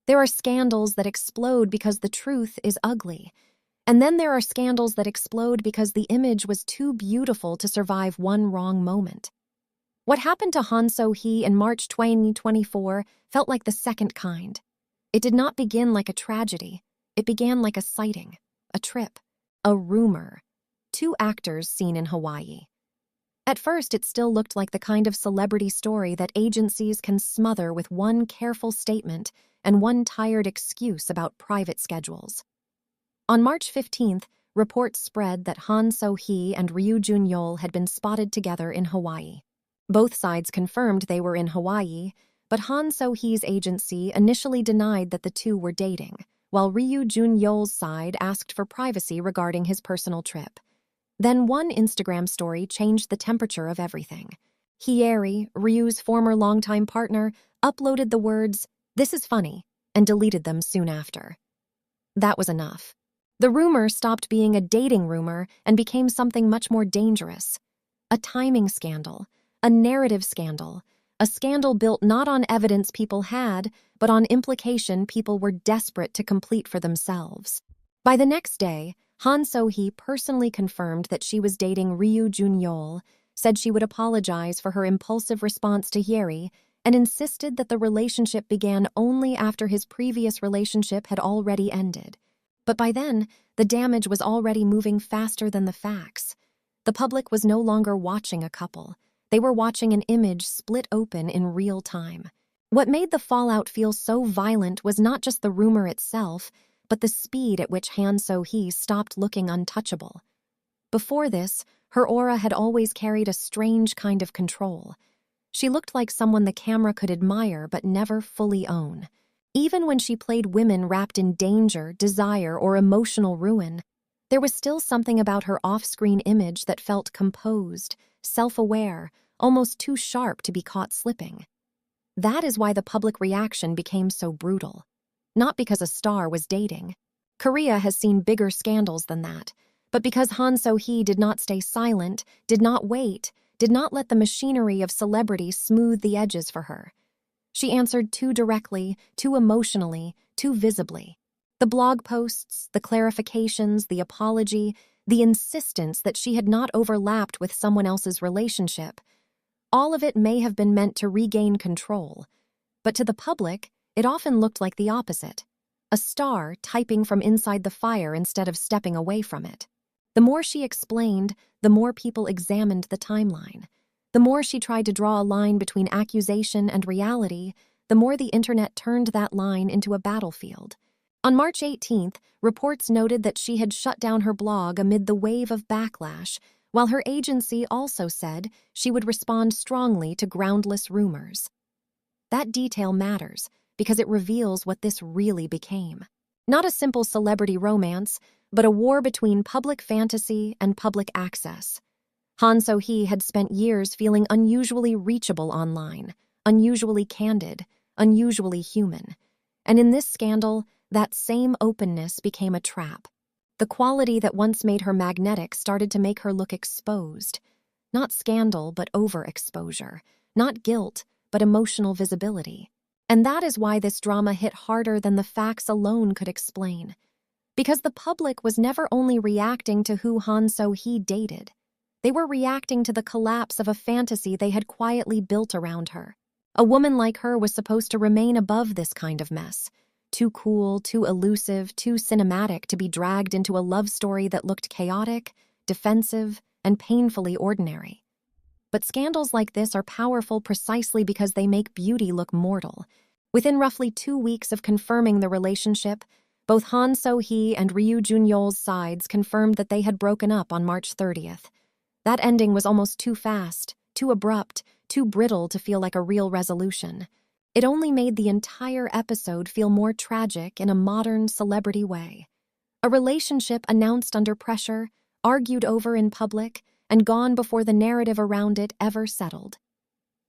There are scandals that explode because the truth is ugly. And then there are scandals that explode because the image was too beautiful to survive one wrong moment. What happened to Han So Hee in March 2024 felt like the second kind. It did not begin like a tragedy. It began like a sighting, a trip, a rumor. Two actors seen in Hawaii. At first, it still looked like the kind of celebrity story that agencies can smother with one careful statement and one tired excuse about private schedules. On March 15th, reports spread that Han So Hee and Ryu Jun Yeol had been spotted together in Hawaii. Both sides confirmed they were in Hawaii, but Han So Hee's agency initially denied that the two were dating, while Ryu Jun Yeol's side asked for privacy regarding his personal trip. Then one Instagram story changed the temperature of everything. Hyeri, Ryu's former longtime partner, uploaded the words, "This is funny," and deleted them soon after. That was enough. The rumor stopped being a dating rumor and became something much more dangerous. A timing scandal, a narrative scandal, a scandal built not on evidence people had, but on implication people were desperate to complete for themselves. By the next day, Han So Hee personally confirmed that she was dating Ryu Jun Yeol, said she would apologize for her impulsive response to Hyeri, and insisted that the relationship began only after his previous relationship had already ended. But by then, the damage was already moving faster than the facts. The public was no longer watching a couple. They were watching an image split open in real time. What made the fallout feel so violent was not just the rumor itself, but the speed at which Han So Hee stopped looking untouchable. Before this, her aura had always carried a strange kind of control. She looked like someone the camera could admire but never fully own. Even when she played women wrapped in danger, desire, or emotional ruin, there was still something about her off-screen image that felt composed, self-aware, almost too sharp to be caught slipping. That is why the public reaction became so brutal. Not because a star was dating. Korea has seen bigger scandals than that, but because Han So Hee did not stay silent, did not wait, did not let the machinery of celebrity smooth the edges for her. She answered too directly, too emotionally, too visibly. The blog posts, the clarifications, the apology, the insistence that she had not overlapped with someone else's relationship. All of it may have been meant to regain control, but to the public, it often looked like the opposite. A star typing from inside the fire instead of stepping away from it. The more she explained, the more people examined the timeline. The more she tried to draw a line between accusation and reality, the more the internet turned that line into a battlefield. On March 18th, reports noted that she had shut down her blog amid the wave of backlash, while her agency also said she would respond strongly to groundless rumors. That detail matters because it reveals what this really became. Not a simple celebrity romance, but a war between public fantasy and public access. Han So Hee had spent years feeling unusually reachable online, unusually candid, unusually human. And in this scandal, that same openness became a trap. The quality that once made her magnetic started to make her look exposed. Not scandal, but overexposure. Not guilt, but emotional visibility. And that is why this drama hit harder than the facts alone could explain. Because the public was never only reacting to who Han So Hee dated. They were reacting to the collapse of a fantasy they had quietly built around her. A woman like her was supposed to remain above this kind of mess. Too cool, too elusive, too cinematic to be dragged into a love story that looked chaotic, defensive, and painfully ordinary. But scandals like this are powerful precisely because they make beauty look mortal. Within roughly 2 weeks of confirming the relationship, both Han So Hee and Ryu Jun Yeol's sides confirmed that they had broken up on March 30th. That ending was almost too fast, too abrupt, too brittle to feel like a real resolution. It only made the entire episode feel more tragic in a modern celebrity way. A relationship announced under pressure, argued over in public, and gone before the narrative around it ever settled.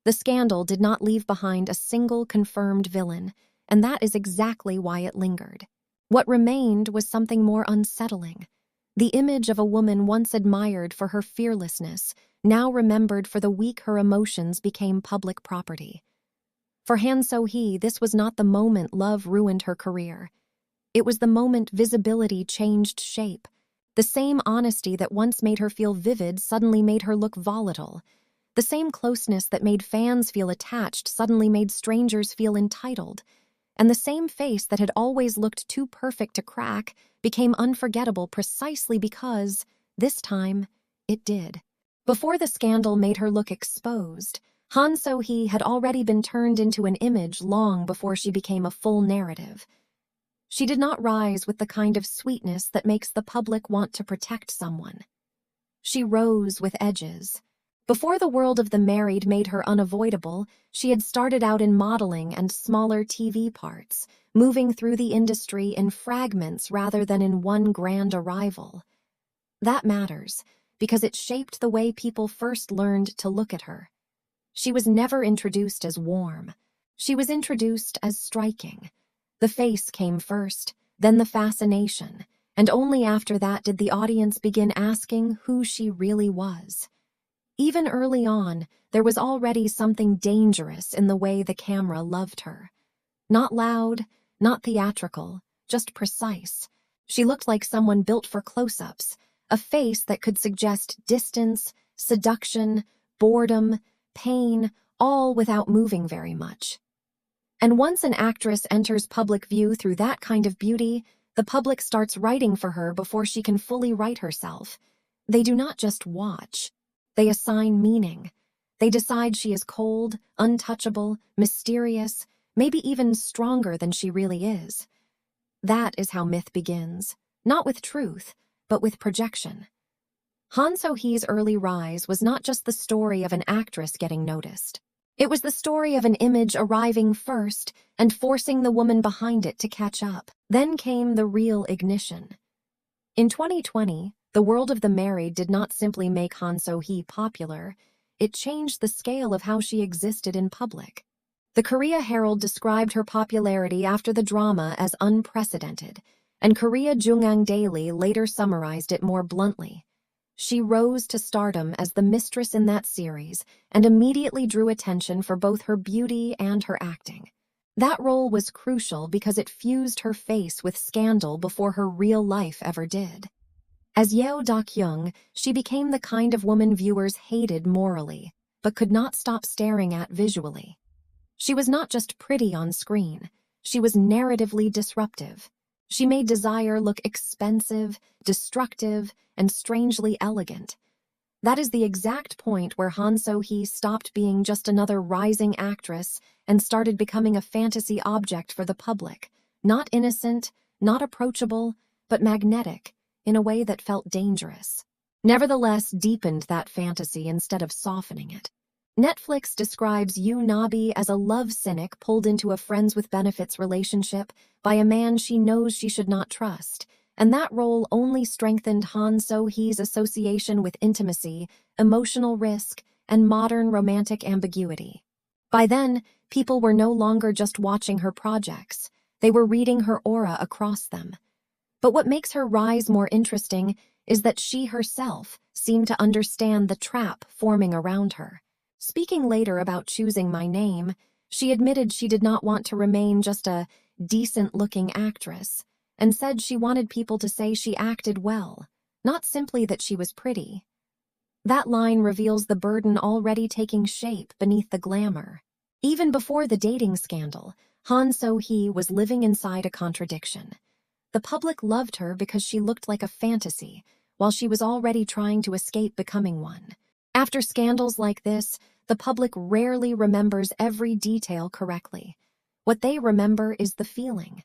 The scandal did not leave behind a single confirmed villain, and that is exactly why it lingered. What remained was something more unsettling. The image of a woman once admired for her fearlessness, now remembered for the week her emotions became public property. For Han So Hee, this was not the moment love ruined her career. It was the moment visibility changed shape. The same honesty that once made her feel vivid suddenly made her look volatile. The same closeness that made fans feel attached suddenly made strangers feel entitled. And the same face that had always looked too perfect to crack became unforgettable precisely because, this time, it did. Before the scandal made her look exposed, Han So Hee had already been turned into an image long before she became a full narrative. She did not rise with the kind of sweetness that makes the public want to protect someone. She rose with edges. Before the world of the married made her unavoidable, she had started out in modeling and smaller TV parts, moving through the industry in fragments rather than in one grand arrival. That matters, because it shaped the way people first learned to look at her. She was never introduced as warm. She was introduced as striking. The face came first, then the fascination, and only after that did the audience begin asking who she really was. Even early on, there was already something dangerous in the way the camera loved her. Not loud, not theatrical, just precise. She looked like someone built for close-ups, a face that could suggest distance, seduction, boredom, pain, all without moving very much. And once an actress enters public view through that kind of beauty, the public starts writing for her before she can fully write herself. They do not just watch. They assign meaning. They decide she is cold, untouchable, mysterious, maybe even stronger than she really is. That is how myth begins, not with truth, but with projection. Han So Hee's early rise was not just the story of an actress getting noticed. It was the story of an image arriving first and forcing the woman behind it to catch up. Then came the real ignition. In 2020, the world of the married did not simply make Han So Hee popular, it changed the scale of how she existed in public. The Korea Herald described her popularity after the drama as unprecedented, and Korea Jungang Daily later summarized it more bluntly. She rose to stardom as the mistress in that series and immediately drew attention for both her beauty and her acting. That role was crucial because it fused her face with scandal before her real life ever did. As Yeo Da-kyung, she became the kind of woman viewers hated morally, but could not stop staring at visually. She was not just pretty on screen, she was narratively disruptive. She made desire look expensive, destructive, and strangely elegant. That is the exact point where Han So Hee stopped being just another rising actress and started becoming a fantasy object for the public, not innocent, not approachable, but magnetic, in a way that felt dangerous. Nevertheless, deepened that fantasy instead of softening it. Netflix describes Yoo Nabi as a love cynic pulled into a friends with benefits relationship by a man she knows she should not trust, and that role only strengthened Han So Hee's association with intimacy, emotional risk, and modern romantic ambiguity. By then, people were no longer just watching her projects, they were reading her aura across them. But what makes her rise more interesting is that she herself seemed to understand the trap forming around her. Speaking later about choosing my name, she admitted she did not want to remain just a decent-looking actress, and said she wanted people to say she acted well, not simply that she was pretty. That line reveals the burden already taking shape beneath the glamour. Even before the dating scandal, Han So Hee was living inside a contradiction. The public loved her because she looked like a fantasy, while she was already trying to escape becoming one. After scandals like this, the public rarely remembers every detail correctly. What they remember is the feeling.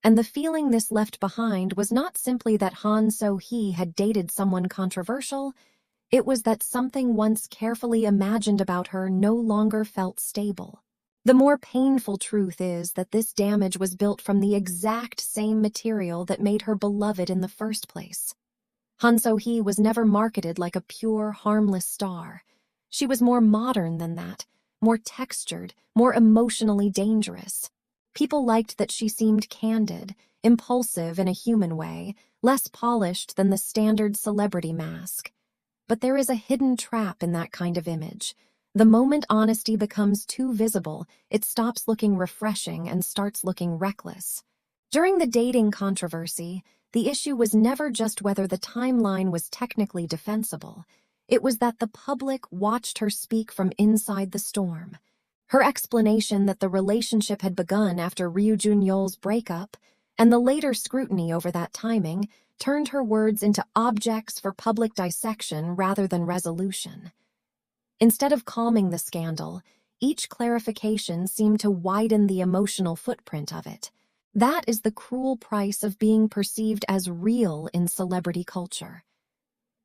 And the feeling this left behind was not simply that Han So Hee had dated someone controversial, it was that something once carefully imagined about her no longer felt stable. The more painful truth is that this damage was built from the exact same material that made her beloved in the first place. Han So Hee was never marketed like a pure, harmless star. She was more modern than that, more textured, more emotionally dangerous. People liked that she seemed candid, impulsive in a human way, less polished than the standard celebrity mask. But there is a hidden trap in that kind of image, The moment honesty becomes too visible, it stops looking refreshing and starts looking reckless. During the dating controversy, the issue was never just whether the timeline was technically defensible. It was that the public watched her speak from inside the storm. Her explanation that the relationship had begun after Ryu Jun Yeol's breakup, and the later scrutiny over that timing, turned her words into objects for public dissection rather than resolution. Instead of calming the scandal, each clarification seemed to widen the emotional footprint of it. That is the cruel price of being perceived as real in celebrity culture.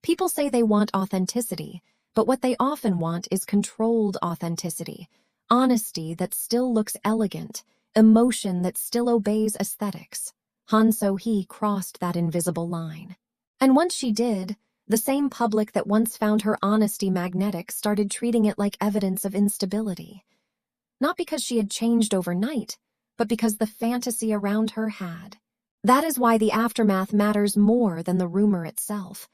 People say they want authenticity, but what they often want is controlled authenticity, honesty that still looks elegant, emotion that still obeys aesthetics. Han So Hee crossed that invisible line. And once she did, the same public that once found her honesty magnetic started treating it like evidence of instability. Not because she had changed overnight, but because the fantasy around her had. That is why the aftermath matters more than the rumor itself.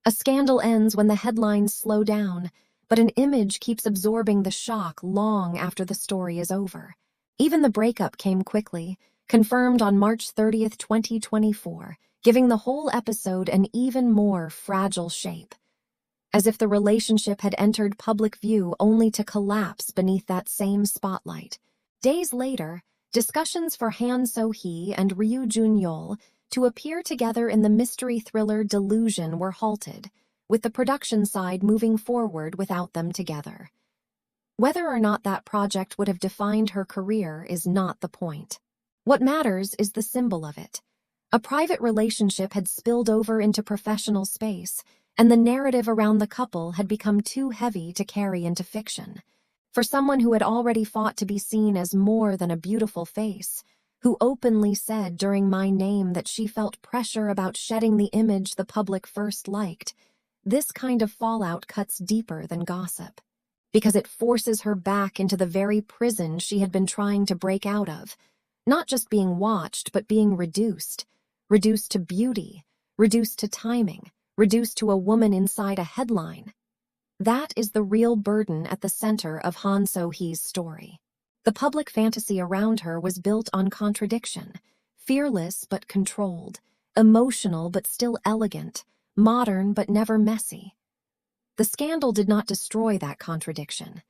A scandal ends when the headlines slow down, but an image keeps absorbing the shock long after the story is over. Even the breakup came quickly, confirmed on March 30th, 2024, giving the whole episode an even more fragile shape. As if the relationship had entered public view only to collapse beneath that same spotlight. Days later, discussions for Han So Hee and Ryu Jun Yeol to appear together in the mystery thriller Delusion were halted, with the production side moving forward without them together. Whether or not that project would have defined her career is not the point. What matters is the symbol of it. A private relationship had spilled over into professional space, and the narrative around the couple had become too heavy to carry into fiction. For someone who had already fought to be seen as more than a beautiful face, who openly said during My Name that she felt pressure about shedding the image the public first liked, this kind of fallout cuts deeper than gossip, because it forces her back into the very prison she had been trying to break out of, not just being watched, but being reduced to beauty, reduced to timing, reduced to a woman inside a headline. That is the real burden at the center of Han So Hee's story. The public fantasy around her was built on contradiction, fearless but controlled, emotional but still elegant, modern but never messy. The scandal did not destroy that contradiction.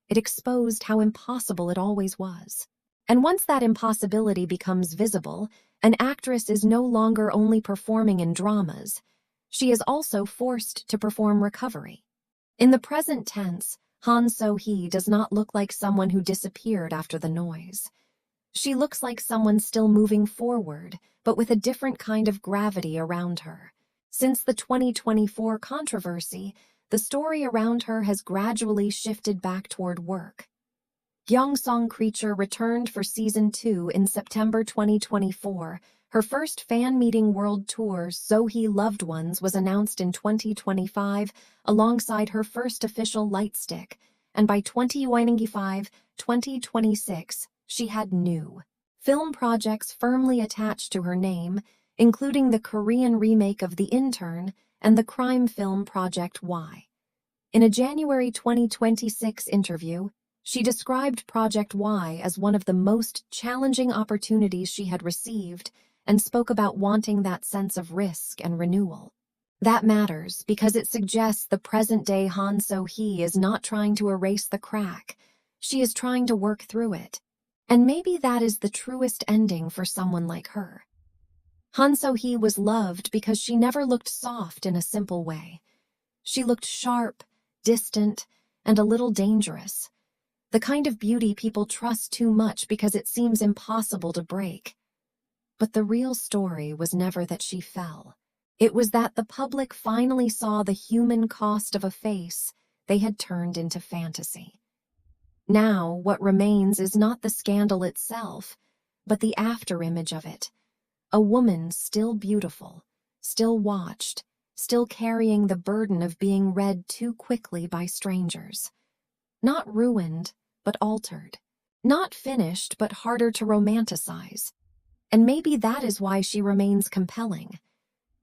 It exposed how impossible it always was. And once that impossibility becomes visible, an actress is no longer only performing in dramas, she is also forced to perform recovery. In the present tense, Han So Hee does not look like someone who disappeared after the noise. She looks like someone still moving forward, but with a different kind of gravity around her. Since the 2024 controversy, the story around her has gradually shifted back toward work. Gyeongsong Creature returned for Season 2 in September 2024. Her first fan-meeting world tour, So Hee Loved Ones, was announced in 2025 alongside her first official lightstick, and by 2026, she had new film projects firmly attached to her name, including the Korean remake of The Intern and the crime film Project Y. In a January 2026 interview, she described Project Y as one of the most challenging opportunities she had received and spoke about wanting that sense of risk and renewal. That matters because it suggests the present-day Han So Hee is not trying to erase the crack. She is trying to work through it. And maybe that is the truest ending for someone like her. Han So Hee was loved because she never looked soft in a simple way. She looked sharp, distant, and a little dangerous. The kind of beauty people trust too much because it seems impossible to break. But the real story was never that she fell. It was that the public finally saw the human cost of a face they had turned into fantasy. Now, what remains is not the scandal itself, but the afterimage of it. A woman still beautiful, still watched, still carrying the burden of being read too quickly by strangers. Not ruined, but altered. Not finished, but harder to romanticize. And maybe that is why she remains compelling.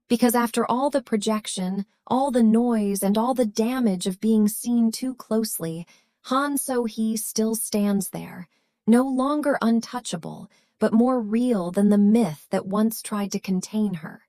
Because after all the projection, all the noise, and all the damage of being seen too closely, Han So Hee still stands there, no longer untouchable, but more real than the myth that once tried to contain her.